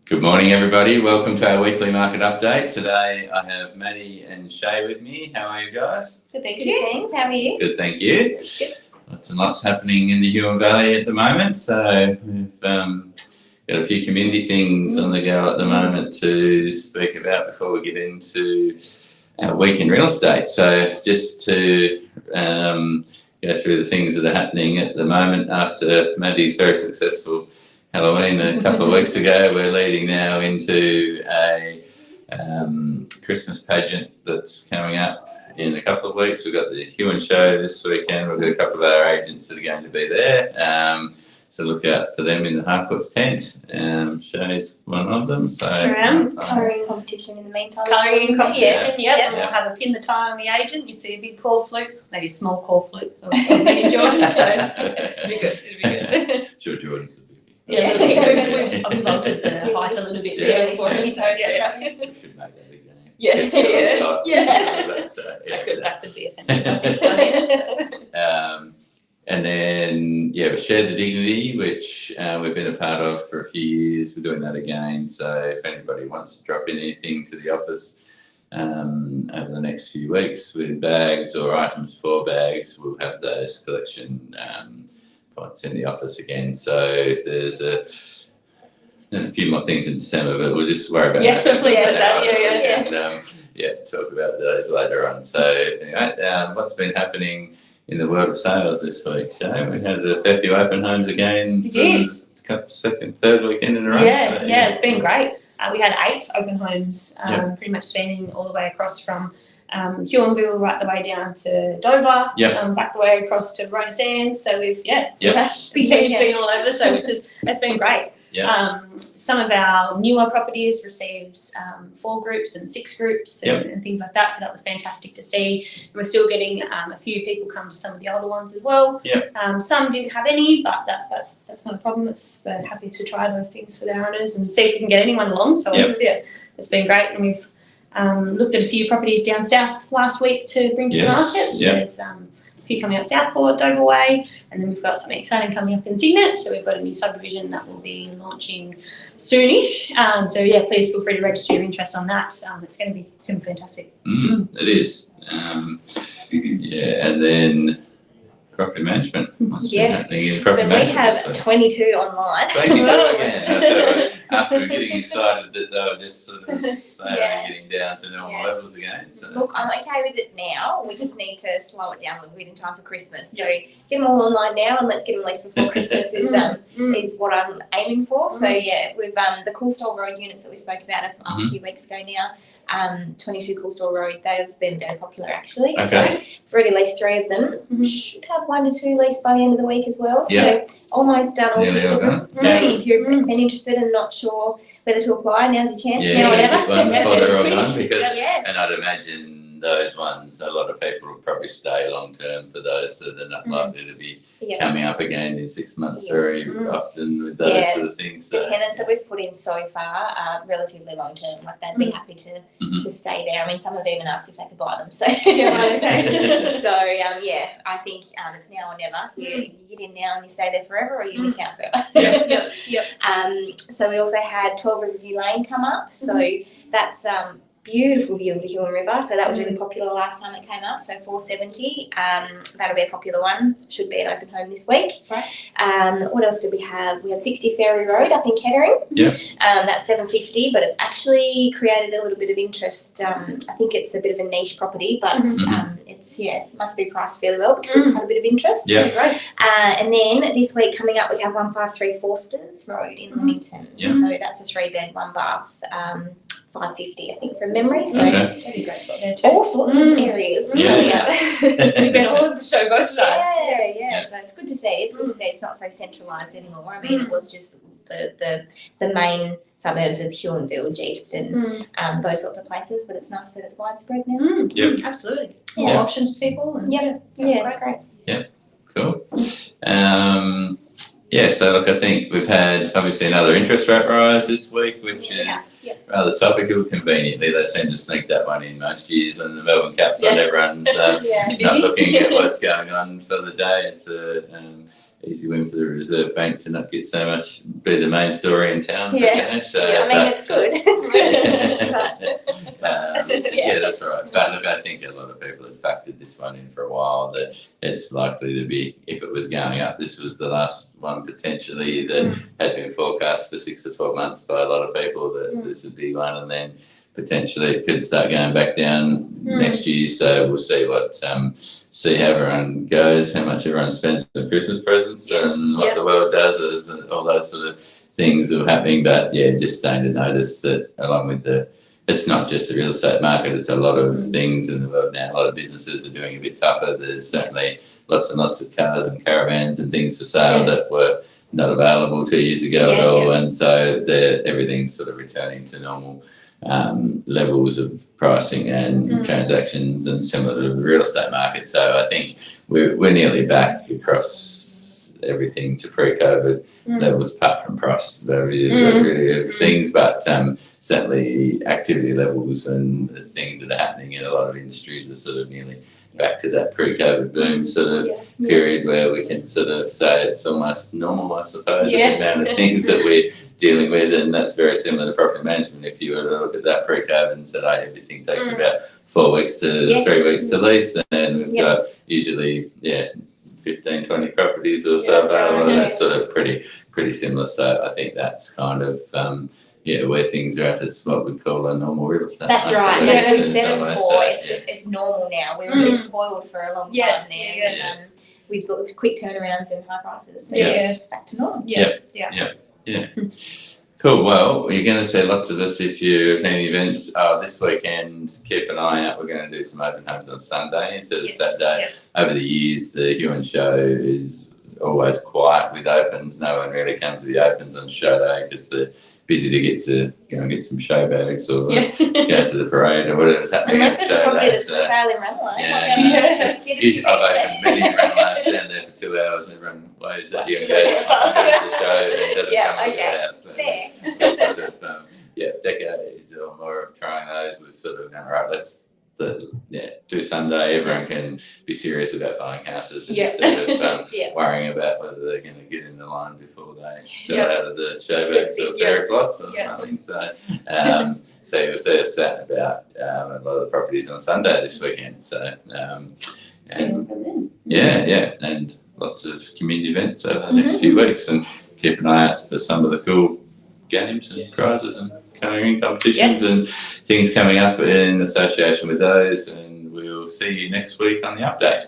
Good morning, everybody. Welcome to our weekly market update. Today I have Maddie and Shay with me. How are you guys? Good, thank you. Thanks. How are you? Good, thank you. Good. Lots and lots happening in the Huon Valley at the moment. So we've got a few community things on the go at the moment to speak about before we get into our week in real estate. So just to go through the things that are happening at the moment after Maddie's very successful Halloween a couple of weeks ago, we're leading now into a Christmas pageant that's coming up in a couple of weeks. We've got the Huon show this weekend. We've got a couple of our agents that are going to be there. So look out for them in the Harcourt's tent. Shay's one of them. So There's colouring competition in the meantime. colouring competition, Yeah. We'll have a pin the tie on the agent. You see a big core flute, maybe a small core flute of mini Jordan. So it'll be good. It'll be good. Sure, Jordan's a bit. Yeah, we've altered the height a little bit. Yes. Yeah. We should make that a game. Yes. Yeah. That could be offensive. And then, we've shared the dignity, which we've been a part of for a few years. We're doing that again. So if anybody wants to drop in anything to the office over the next few weeks with bags or items for bags, we'll have those collection points in the office again. So there's a few more things in December, but we'll just worry about that. And talk about those later on. So anyway, what's been happening in the world of sales this week? So we had a fair few open homes again. We did. Second, third weekend in a row. Yeah, it's been great. We had 8 open homes, pretty much spanning all the way across from Huonville right the way down to Dover, back the way across to Rona Sands. So we've been all over the show, it's been great. Some of our newer properties received 4 groups and 6 groups and things like that. So that was fantastic to see. And we're still getting a few people come to some of the older ones as well. Some didn't have any, but that's not a problem. We're happy to try those things for their owners and see if we can get anyone along. So it's been great, and we've looked at a few properties down south last week to bring to the market. So there's a few coming up Southport, Dover Way, and then we've got something exciting coming up in Signet. So we've got a new subdivision that will be launching soonish. Please feel free to register your interest on that. It's going to be fantastic. It is. And then property management. What's been happening in property management? So we have 22 online. 22 again. After getting excited that they were just sort of getting down to normal levels again. So. Look, I'm okay with it now. We just need to slow it down a little bit in time for Christmas. So get them all online now, and let's get them released before Christmas is what I'm aiming for. So we've the Coolstall Road units that we spoke about a few weeks ago now. 22 Coolstall Road, they've been very popular actually. Okay. So we've already leased 3 of them. Should have 1 to 2 leased by the end of the week as well. So almost done all 6 of them. So if you've been interested and not sure whether to apply, now's your chance. Now or never. Before they're all done, because and I'd imagine those ones, a lot of people will probably stay long term for those, so they're not likely to be coming up again in 6 months very often with those sort of things. So. The tenants that we've put in so far are relatively long term, like they'd be happy to stay there. I mean, some have even asked if they could buy them. So, I think it's now or never. You get in now and you stay there forever, or you miss out forever. So we also had 12 Riverview Lane come up. So that's beautiful view of the Huon River. So that was really popular last time it came up. So 470. That'll be a popular one. Should be an open home this week. What else did we have? We had 60 Ferry Road up in Kettering. That's 750, but it's actually created a little bit of interest. I think it's a bit of a niche property, but it's must be priced fairly well because it's had a bit of interest. And then this week coming up, we have 153 Forsters Road in Leamington. So that's a 3-bed, 1 bath. 550, I think, from memory. So that'd be a great spot there too. All sorts of areas. We've been all over the show both nights. So it's good to see. It's good to see it's not so centralised anymore. I mean, it was just the main suburbs of Huonville, Geeston, those sorts of places, but it's nice that it's widespread now. Absolutely. More options for people. And it's great. Cool. So look, I think we've had obviously another interest rate rise this week, which is rather topical. Conveniently, they seem to sneak that one in most years when the Melbourne Cup's on. Everyone's not looking at what's going on for the day. It's a easy win for the Reserve Bank to not get so much, be the main story in town. It's good. It's good. Yeah, that's right. But look, I think a lot of people have factored this one in for a while, that it's likely to be, if it was going up, this was the last one potentially that had been forecast for 6 or 12 months by a lot of people, that this would be one, and then potentially it could start going back down next year. So we'll see see how everyone goes, how much everyone spends on Christmas presents, and what the world does, as all those sort of things are happening. But just starting to notice that along with it's not just the real estate market, it's a lot of things in the world now. A lot of businesses are doing a bit tougher. There's certainly lots and lots of cars and caravans and things for sale that were not available 2 years ago at all. And so everything's sort of returning to normal levels of pricing and transactions, and similar to the real estate market. So I think we're nearly back across everything to pre-COVID levels, apart from price variety of things, but certainly activity levels and the things that are happening in a lot of industries are sort of nearly back to that pre-COVID boom sort of period, where we can sort of say it's almost normal, I suppose, the amount of things that we're dealing with. And that's very similar to property management. If you were to look at that pre-COVID and said, everything takes about 4 weeks to 3 weeks to lease, and we've got usually 15, 20 properties or so available, and that's sort of pretty similar. So I think that's kind of where things are at. It's what we call a normal real estate. That's right. Like we said before, it's normal now. We were really spoiled for a long time there, with quick turnarounds and high prices. But it's just back to normal. Yeah. Cool. Well, you're going to see lots of us if you're attending events this weekend. Keep an eye out. We're going to do some open homes on Sunday instead of Saturday. Over the years, the Huon show is always quiet with opens. No one really comes to the opens on show day because they're busy to get to go and get some show bags or go to the parade or whatever's happening. Unless there's a property that's for sale in Ranelagh. Usually I've opened many in Ranelagh, stand there for 2 hours and everyone waves at you and goes to the show and it doesn't come to the house. Fair. It's sort of decades or more of trying those. We've sort of gone, right, let's do Sunday. Everyone can be serious about buying houses instead of worrying about whether they're going to get in the line before they sell out of the show bags or fairy floss or something. So, so you'll see us chatting about a lot of the properties on Sunday this weekend. So, and lots of community events over the next few weeks, and keep an eye out for some of the cool games and prizes and colouring competitions and things coming up in association with those. And we'll see you next week on the update.